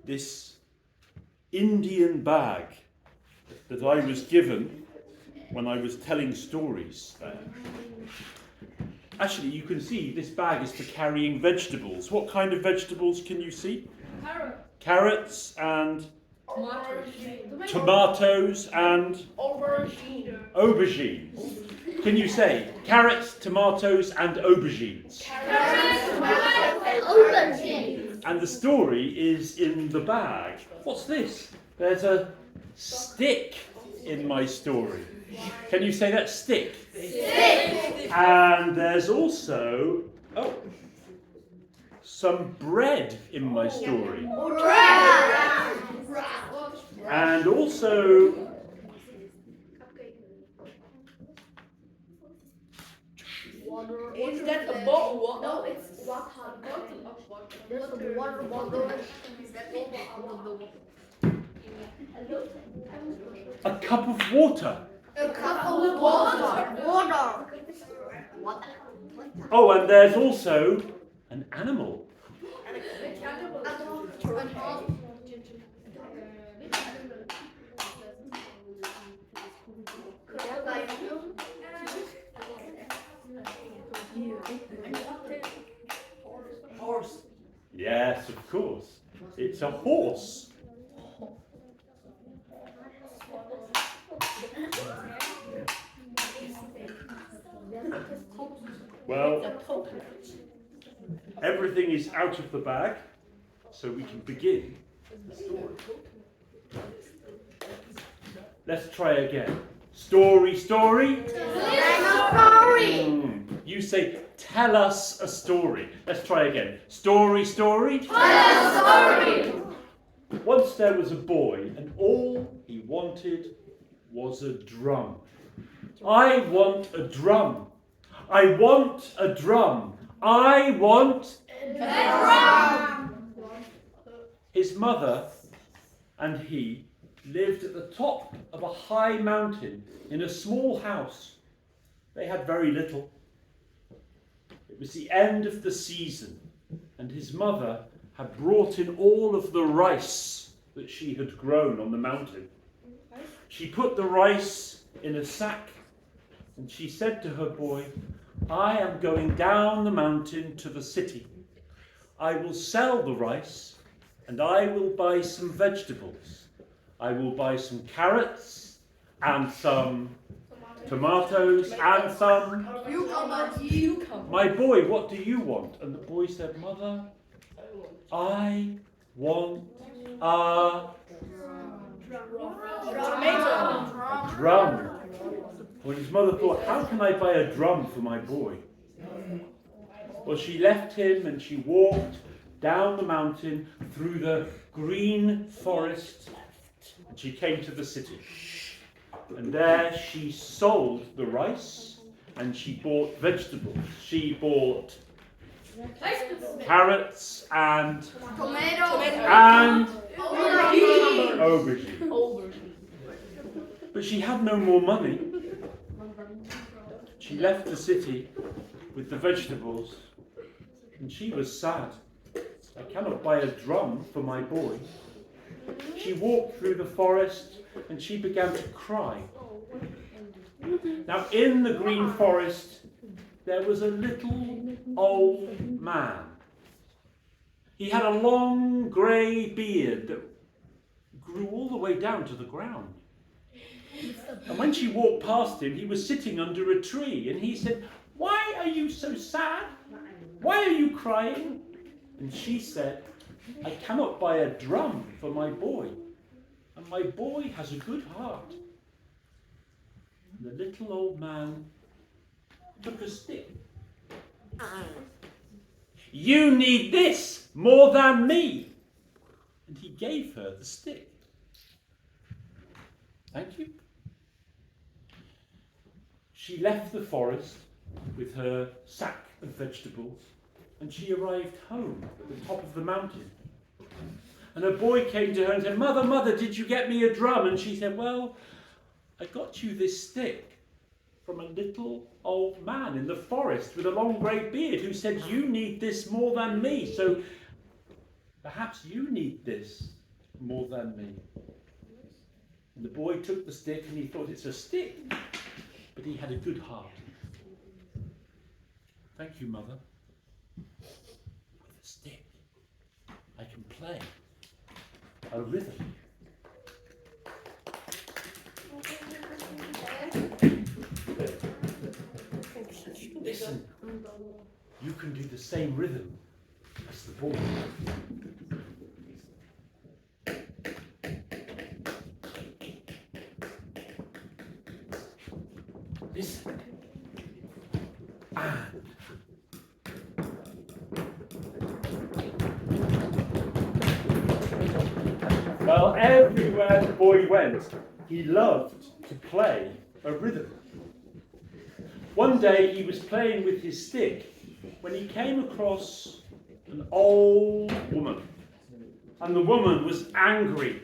this Indian bag that I was given when I was telling stories there. Actually, you can see this bag is for carrying vegetables. What kind of vegetables can you see? Carrots and tomatoes and aubergines. Can you say carrots, tomatoes and aubergines? Carrots, tomatoes, and aubergines. And the story is in the bag. What's this? There's a stick in my story. Can you say that? Stick. Stick. And there's also some bread in my story. Bread. And also Is that a bottle? No, it's water. There's a water bottle. a cup of water. A cup of water. Water. Oh, and there's also an animal. Horse. Yes, of course. It's a horse. Well, everything is out of the bag, so we can begin the story. Let's try again. Story, story. You say, tell us a story. Let's try again. Story, story. Tell us a story. Once there was a boy, and all he wanted was a drum. I want a drum. I want a drum. I want a drum. His mother and he lived at the top of a high mountain in a small house. They had very little. It was the end of the season, and his mother had brought in all of the rice that she had grown on the mountain. She put the rice in a sack, and she said to her boy, I am going down the mountain to the city. I will sell the rice, and I will buy some vegetables. I will buy some carrots, and some tomatoes, and some Cucumber. My boy, what do you want? And the boy said, Mother, I want a drum. When his mother thought, how can I buy a drum for my boy? Well, she left him and she walked down the mountain through the green forest. And she came to the city. And there she sold the rice and she bought vegetables. She bought carrots and aubergine. But she had no more money. She left the city with the vegetables and she was sad. I cannot buy a drum for my boy. She walked through the forest and she began to cry. Now in the green forest there was a little old man. He had a long grey beard that grew all the way down to the ground. And when she walked past him, he was sitting under a tree and he said, Why are you so sad? Why are you crying? And she said, I cannot buy a drum for my boy, and my boy has a good heart. And the little old man took a stick. You need this more than me. And he gave her the stick. Thank you. She left the forest with her sack of vegetables and she arrived home at the top of the mountain. And her boy came to her and said, Mother, Mother, did you get me a drum? And she said, Well, I got you this stick from a little old man in the forest with a long grey beard who said, You need this more than me. So Perhaps you need this more than me. And the boy took the stick and he thought it's a stick, but he had a good heart. Thank you, Mother. With a stick, I can play a rhythm. Listen, you can do the same rhythm as the boy. Listen. And well, everywhere the boy went, he loved to play a rhythm. One day he was playing with his stick when he came across an old woman. And the woman was angry.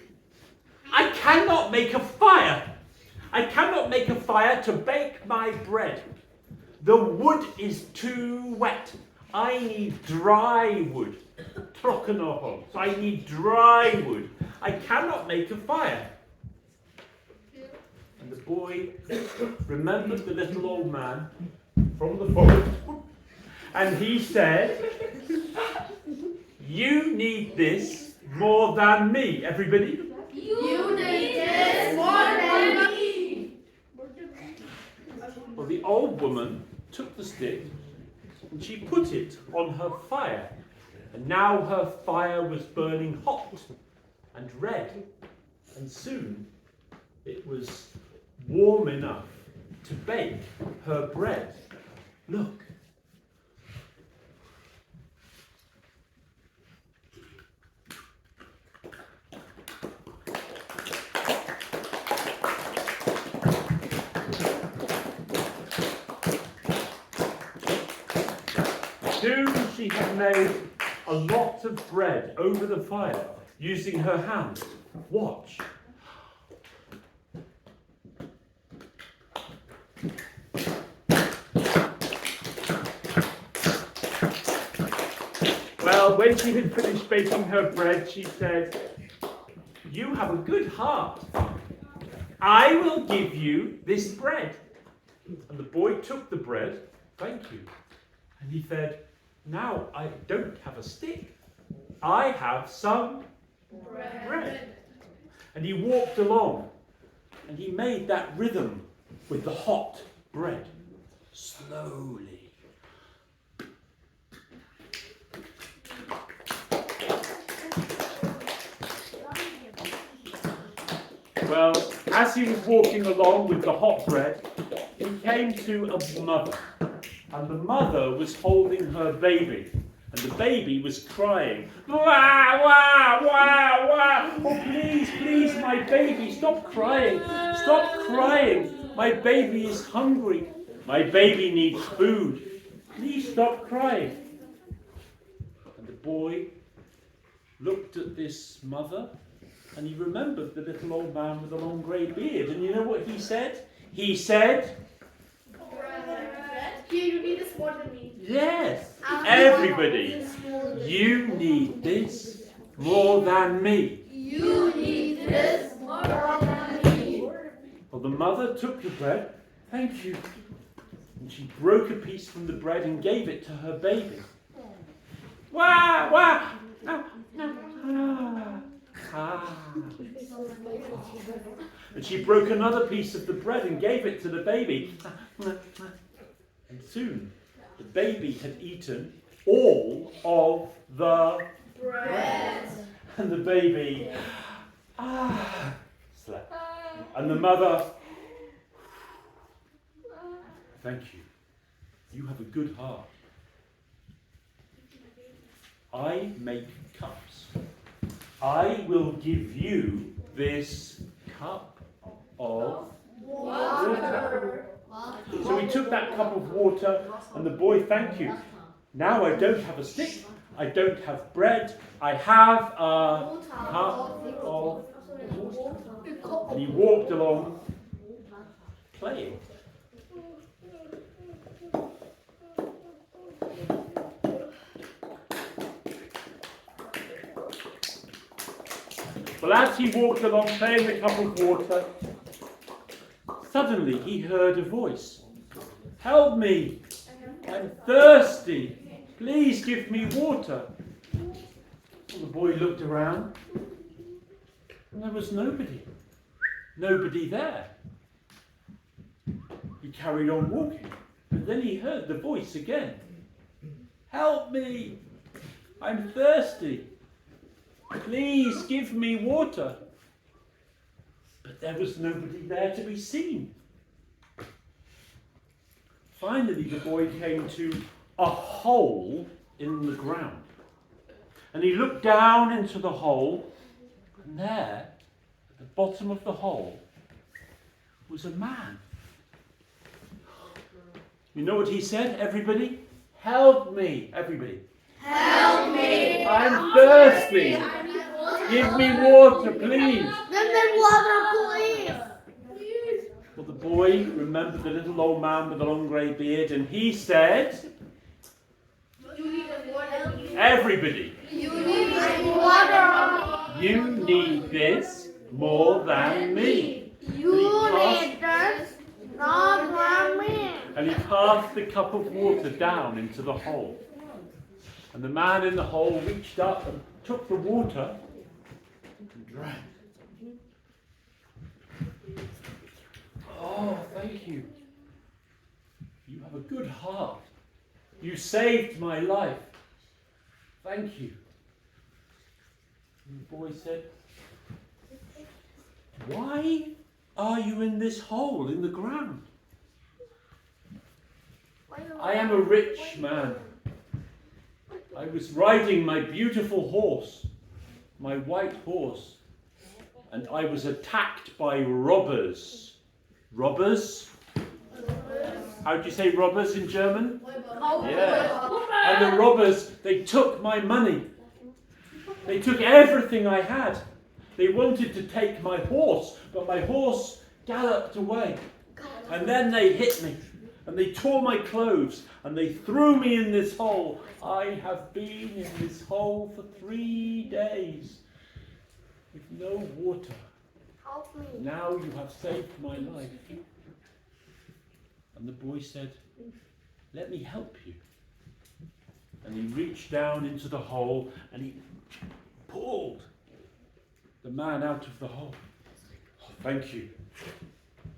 I cannot make a fire. I cannot make a fire to bake my bread. The wood is too wet. I need dry wood. So I need dry wood. I cannot make a fire. And the boy remembered the little old man from the forest. And he said, you need this more than me. Everybody? You need this more than me. Well, the old woman took the stick and she put it on her fire. And now her fire was burning hot and red. And soon it was warm enough to bake her bread. Look. Soon she had made a lot of bread over the fire using her hands. Watch. Well, when she had finished baking her bread, she said, you have a good heart. I will give you this bread. And the boy took the bread, thank you, and he said, now I don't have a stick. I have some bread. And he walked along and he made that rhythm with the hot bread. Slowly. Well, as he was walking along with the hot bread, he came to a mother. And the mother was holding her baby. And the baby was crying. Wah, wah, wah, wah. Oh, please, please, my baby, stop crying. Stop crying. My baby is hungry. My baby needs food. Please stop crying. And the boy looked at this mother and he remembered the little old man with the long grey beard. And you know what he said? He said, Here, you need this more than me. yes, everybody, you need this more than me. You need this more than me. Well, the mother took the bread, thank you, and she broke a piece from the bread and gave it to her baby. Wah, wah, no, no, ah. And she broke another piece of the bread and gave it to the baby. And soon, the baby had eaten all of the bread. And the baby slept. And the mother, thank you. You have a good heart. I make cups. I will give you this cup of water. So he took that cup of water and the boy, thank you. Now I don't have a stick, I don't have bread, I have a cup of water. And he walked along playing. Well, as he walked along playing the cup of water, suddenly he heard a voice. "Help me! I'm thirsty! Please give me water!" Well, the boy looked around, and there was nobody. Nobody there. He carried on walking, and then he heard the voice again. "Help me! I'm thirsty! Please give me water!" But there was nobody there to be seen. Finally, the boy came to a hole in the ground. And he looked down into the hole, and there, at the bottom of the hole, was a man. You know what he said, everybody? "Help me!" Everybody. Help me! "I'm thirsty! Give me water, please!" Give me water, please! Well, the boy remembered the little old man with the long grey beard, and he said, "Everybody, You need water! you need this more than me." You need this, not from me! And he passed the cup of water down into the hole. And the man in the hole reached up and took the water and drank. "Oh, thank you. You have a good heart. You saved my life. Thank you." And the boy said, "Why are you in this hole in the ground?" "I am a rich man. I was riding my beautiful horse, my white horse, and I was attacked by robbers." Robbers? How do you say robbers in German? Yeah. And the robbers, they took my money. They took everything I had. They wanted to take my horse, but my horse galloped away. And then they hit me, and they tore my clothes, and they threw me in this hole. I have been in this hole for 3 days with no water. Help me! Now you have saved my life. And the boy said, "Let me help you." And he reached down into the hole and he pulled the man out of the hole. "Oh, thank you.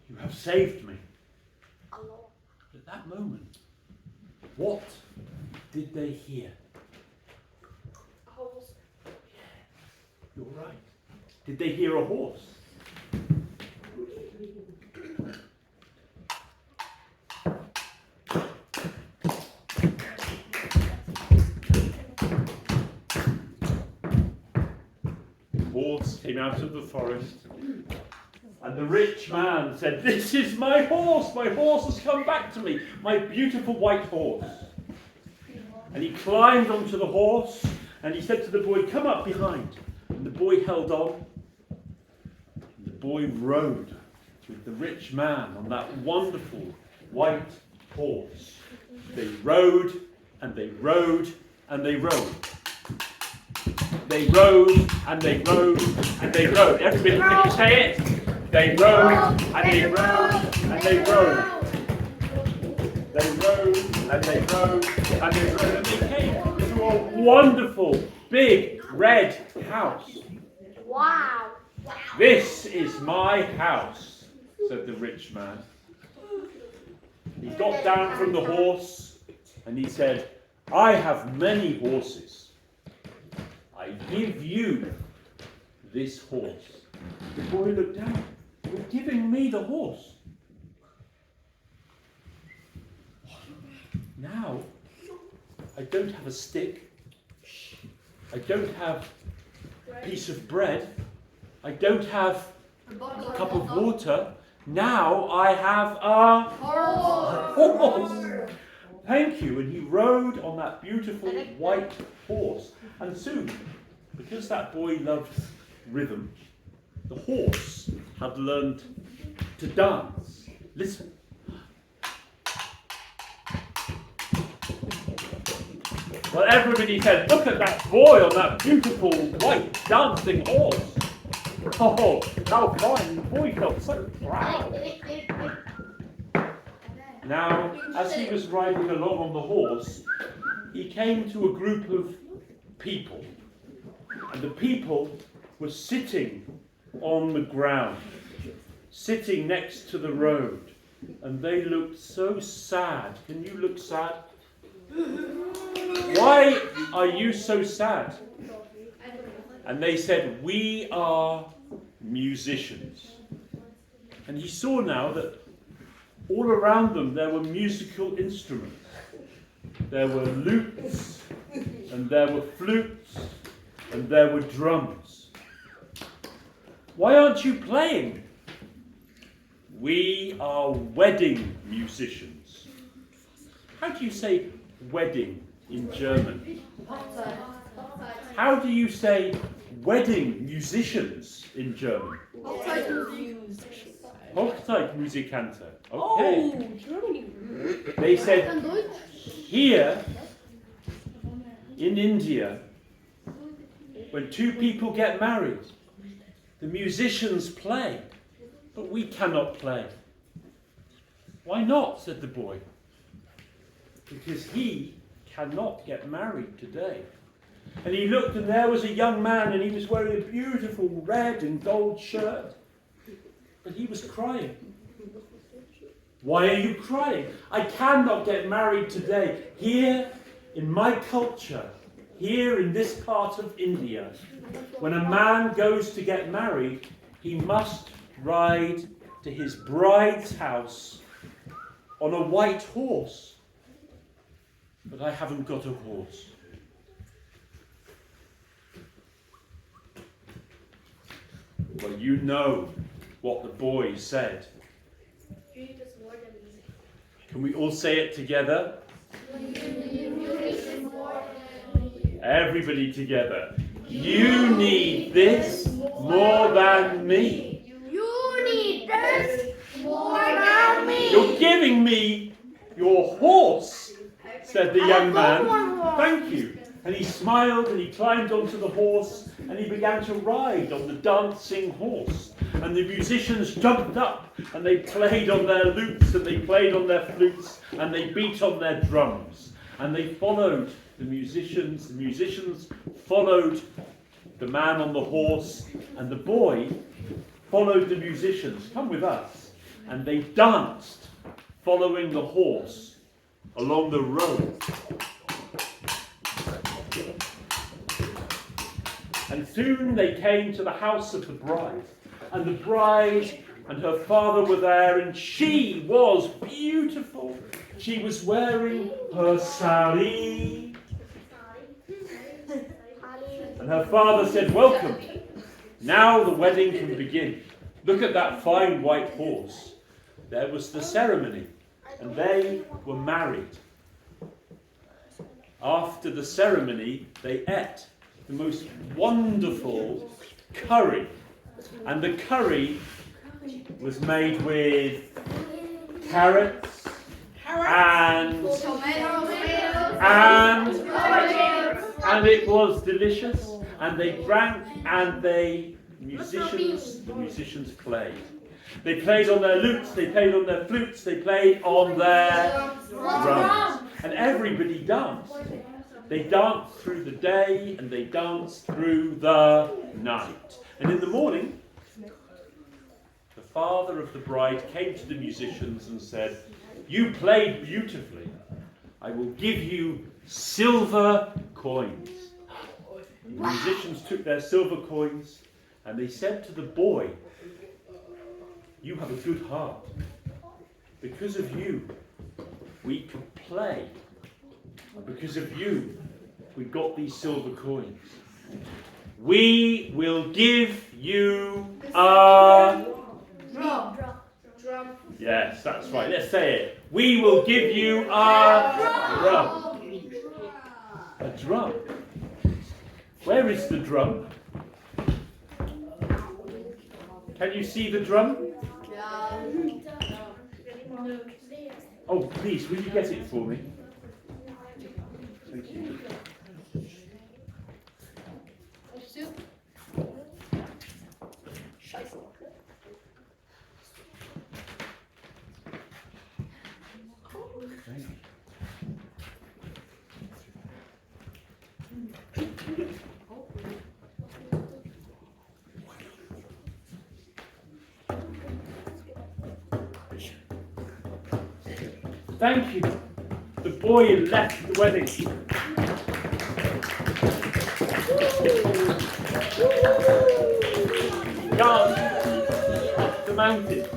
You have saved me." At that moment, what did they hear? Horse. You're right. Did they hear a horse? Horse came out of the forest, and the rich man said, "This is my horse. My horse has come back to me, my beautiful white horse." And he climbed onto the horse, and he said to the boy, "Come up behind." And the boy held on. And the boy rode with the rich man on that wonderful white horse. They rode, and they rode, and they rode. They rode, and they rode, and they rode. Everybody, can you say it? They rode, and they rode, and they rode. They rode, and they rode, and they rode. And they came to a wonderful, big, red house. Wow! "This is my house," said the rich man. He got down from the horse, and he said, "I have many horses. I give you this horse." The boy looked down. "You're giving me the horse? Now, I don't have a stick. I don't have a piece of bread. I don't have a cup of water. Now I have a horse. Thank you." And he rode on that beautiful white horse. And soon, because that boy loved rhythm, the horse had learned to dance. Listen. Well, everybody said, "Look at that boy on that beautiful white dancing horse." Oh, how fine! The boy felt so proud. Now, as he was riding along on the horse, he came to a group of people, and the people were sitting on the ground, sitting next to the road, and they looked so sad. Can you look sad? Why are you so sad? And they said, we are musicians. And he saw now that all around them there were musical instruments. There were lutes, and there were flutes, and there were drums. Why aren't you playing? We are wedding musicians. How do you say wedding in German? How do you say wedding musicians in German? Hochzeitmusikanten. Okay. Oh, Germany. They said here in India, when two people get married, the musicians play, but we cannot play. Why not? Said the boy. Because he cannot get married today. And he looked, and there was a young man, and he was wearing a beautiful red and gold shirt. But he was crying. Why are you crying? I cannot get married today. Here in my culture, here in this part of India, when a man goes to get married, he must ride to his bride's house on a white horse. But I haven't got a horse. Well, you know what the boy said. Can we all say it together? Everybody together. You need this more than me. You need this more than me. You're giving me your horse, said the young man. Thank you. And he smiled and he climbed onto the horse and he began to ride on the dancing horse. And the musicians jumped up and they played on their lutes and they played on their flutes and they beat on their drums. And they followed the musicians. The musicians followed the man on the horse, and the boy followed the musicians. Come with us. And they danced following the horse along the road. And soon they came to the house of the bride. And the bride and her father were there, and she was beautiful. She was wearing her sari. And her father said, welcome. Now the wedding can begin. Look at that fine white horse. There was the ceremony, and they were married. After the ceremony, they ate the most wonderful curry. And the curry was made with carrots and it was delicious. And they drank, and the musicians played. They played on their lutes, they played on their flutes, they played on their drums. And everybody danced. They danced through the day and they danced through the night. And in the morning, the father of the bride came to the musicians and said, you played beautifully. I will give you silver coins. And the musicians took their silver coins and they said to the boy, you have a good heart. Because of you, we could play. Because of you, we got these silver coins. We will give you a... Drum. Yes, that's right. Let's say it. We will give you a drum. A drum. Where is the drum? Can you see the drum? Oh, please, will you get it for me? Thank you. Thank you. The boy left the wedding. Danced up the mountain.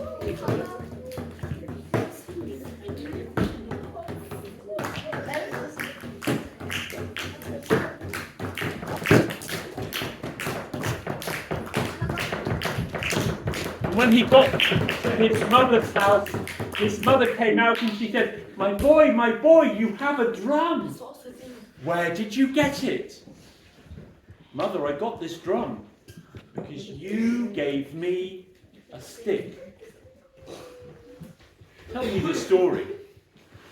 And when he got to his mother's house, his mother came out and she said, my boy, you have a drum. Where did you get it? Mother, I got this drum because you gave me a stick. Tell me the story.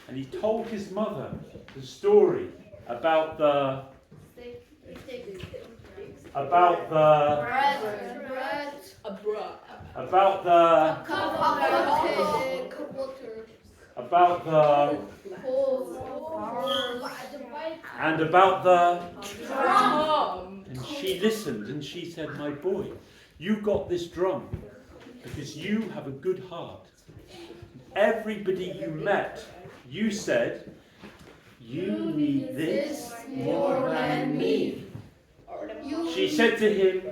And he told his mother the story about the about the and she listened and she said, my boy, you got this drum because you have a good heart. Everybody you met, you said, you need this more than me. She said to him,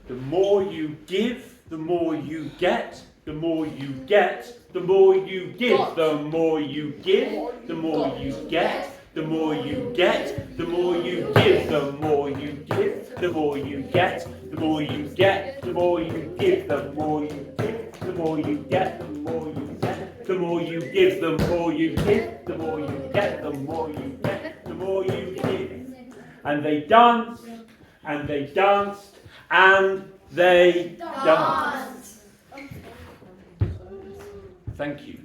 the more you give, the more you get. The more you get, the more you give. The more you give, the more you get. The more you get, the more you give. The more you give, the more you get. The more you get, the more you give. The more you give, the more you get. The more you get, the more you give. The more you give, the more you get. The more you get, the more you give. And they danced, and they danced, and they danced. Thank you.